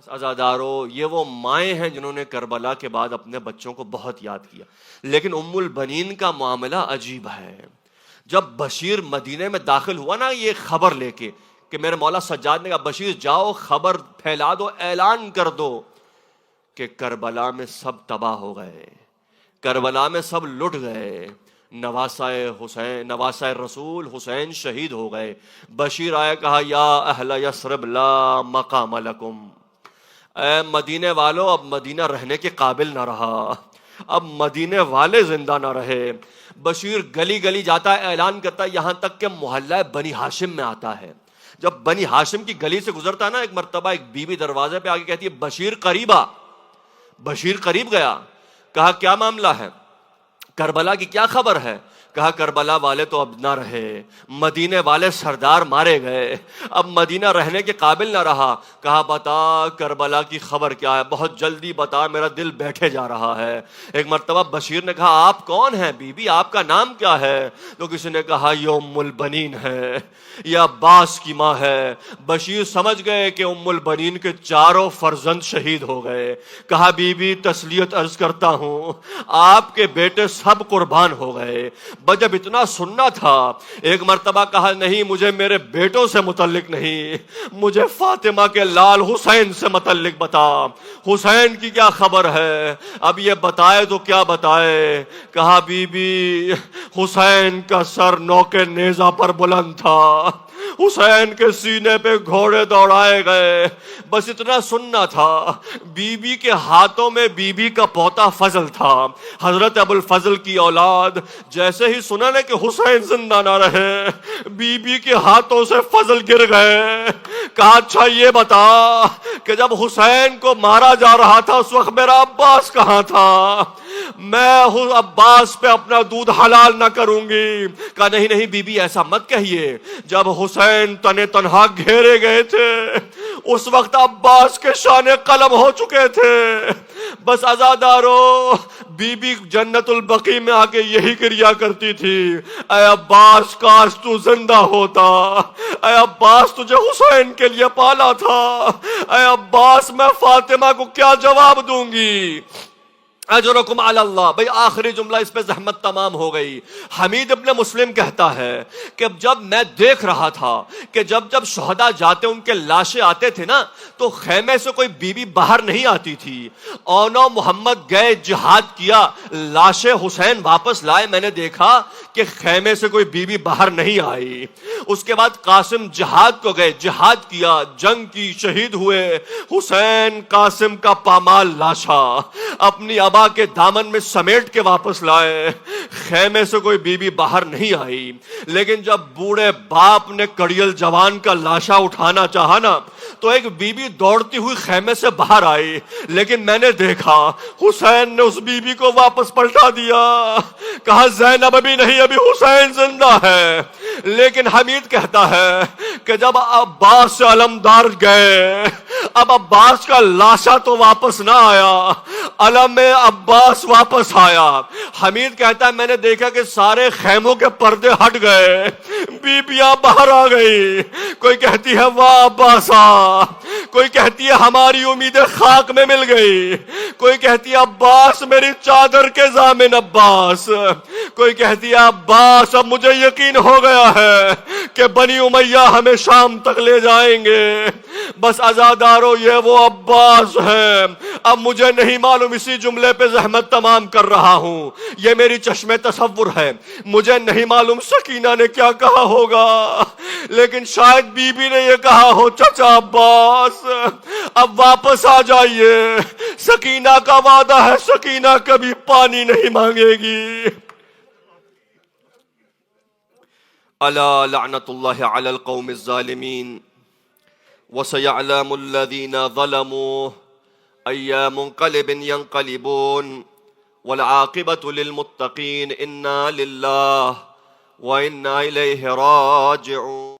عزادارو، یہ وہ مائیں ہیں جنہوں نے کربلا کے بعد اپنے بچوں کو بہت یاد کیا، لیکن ام البنین کا معاملہ عجیب ہے۔ جب بشیر مدینے میں داخل ہوا نا یہ خبر لے کے کہ میرے مولا سجاد نے کہا بشیر جاؤ خبر پھیلا دو، اعلان کر دو کہ کربلا میں سب تباہ ہو گئے، کربلا میں سب لٹ گئے، نواسۂ رسول حسین شہید ہو گئے۔ بشیر آیا، کہا یا اہل یثرب لا مقام لکم، اے مدینے والو اب مدینہ رہنے کے قابل نہ رہا، اب مدینے والے زندہ نہ رہے۔ بشیر گلی گلی جاتا ہے، اعلان کرتا ہے، یہاں تک کہ محلہ بنی ہاشم میں آتا ہے۔ جب بنی ہاشم کی گلی سے گزرتا ہے نا، ایک مرتبہ ایک بی بی دروازے پہ آ کے کہتی ہے بشیر قریب آ۔ بشیر قریب گیا، کہا کیا معاملہ ہے، کربلا کی کیا خبر ہے؟ کہا کربلا والے تو اب نہ رہے، مدینے والے سردار مارے گئے، اب مدینہ رہنے کے قابل نہ رہا۔ کہا بتا کربلا کی خبر کیا ہے، بہت جلدی بتا، میرا دل بیٹھے جا رہا ہے۔ ایک مرتبہ بشیر نے کہا آپ کون ہیں بی بی، آپ کا نام کیا ہے؟ تو کسی نے کہا یہ ام البنین ہے، یہ عباس کی ماں ہے۔ بشیر سمجھ گئے کہ ام البنین کے چاروں فرزند شہید ہو گئے۔ کہا بی بی تسلیت عرض کرتا ہوں، آپ کے بیٹے سب قربان ہو گئے۔ جب اتنا سننا تھا، ایک مرتبہ کہا نہیں مجھے میرے بیٹوں سے متعلق نہیں، مجھے فاطمہ کے لال حسین سے متعلق بتا، حسین کی کیا خبر ہے؟ اب یہ بتائے تو کیا بتائے؟ کہا بی بی حسین کا سر نوک نیزہ پر بلند تھا، حسین کے سینے پہ گھوڑے دوڑائے گئے۔ بس اتنا سننا تھا۔ بی بی کے ہاتھوں میں بی بی کا پوتا فضل تھا، حضرت ابو الفضل کی اولاد۔ جیسے ہی سنا نے کہ حسین زندہ نہ رہے، بی بی کے ہاتھوں سے فضل گر گئے۔ کہا اچھا یہ بتا کہ جب حسین کو مارا جا رہا تھا اس وقت میرا عباس کہاں تھا؟ میں عباس پہ اپنا دودھ حلال نہ کروں گی۔ کہا نہیں نہیں بی بی ایسا مت کہیے، جب حسین تنے تنہا گھیرے گئے تھے اس وقت عباس کے شانے قلم ہو چکے تھے۔ بس عزادارو، بی بی جنت البقیع میں آ کے یہی کریا کرتی تھی، اے عباس کاش تو زندہ ہوتا، اے عباس تجھے حسین کے لیے پالا تھا، اے عباس میں فاطمہ کو کیا جواب دوں گی؟ اجرکم علی اللہ۔ بھئی آخری جملہ اس پہ زحمت تمام ہو گئی۔ حمید ابن مسلم کہتا ہے کہ جب میں دیکھ رہا تھا کہ جب شہداء جاتے ان کے لاشیں آتے تھے نا تو خیمے سے کوئی بی بی باہر نہیں آتی تھی۔ اونو محمد گئے جہاد کیا، لاشیں حسین واپس لائے، میں نے دیکھا کہ خیمے سے کوئی بی بی باہر نہیں آئی۔ اس کے بعد قاسم جہاد کو گئے، جہاد کیا، جنگ کی، شہید ہوئے۔ حسین قاسم کا پامال لاشا اپنی ابا کے دامن میں سمیٹ کے واپس لائے، خیمے سے کوئی بی بی باہر نہیں آئی۔ لیکن جب بوڑھے باپ نے کڑیل جوان کا لاشا اٹھانا چاہا نا تو ایک بی بی دوڑتی ہوئی خیمے سے باہر آئی، لیکن میں نے دیکھا حسین نے اس بی بی کو واپس پلٹا دیا۔ کہا زینب ابھی نہیں، ابھی حسین زندہ ہے۔ لیکن حمید کہتا ہے کہ جب عباس سے علمدار گئے، اب عباس کا لاشا تو واپس نہ آیا، علم عباس واپس آیا۔ حمید کہتا ہے میں نے دیکھا کہ سارے خیموں کے پردے ہٹ گئے، بیبیاں باہر آ گئی۔ کوئی کہتی ہے واہ عباسا، کوئی کہتی ہے ہماری امیدیں خاک میں مل گئی، کوئی کہتی ہے عباس میری چادر کے ضامن عباس، کوئی کہتی ہے عباس اب مجھے یقین ہو گیا ہے کہ بنی امیہ ہمیں شام تک لے جائیں گے۔ بس عزادارو یہ وہ عباس ہے۔ اب مجھے نہیں معلوم، اسی جملے پہ زحمت تمام کر رہا ہوں، یہ میری چشم تصور ہے، مجھے نہیں معلوم سکینہ نے کیا کہا ہوگا، لیکن شاید بی بی نے یہ کہا ہو چچا عباس اب واپس آ جائیے، سکینہ کا وعدہ ہے سکینہ کبھی پانی نہیں مانگے گی۔ الا لعنت اللہ علی القوم الظالمین وسيعلم الذين ظلموا أي منقلب ينقلبون والعاقبة للمتقين إنا لله وإنا إليه راجعون۔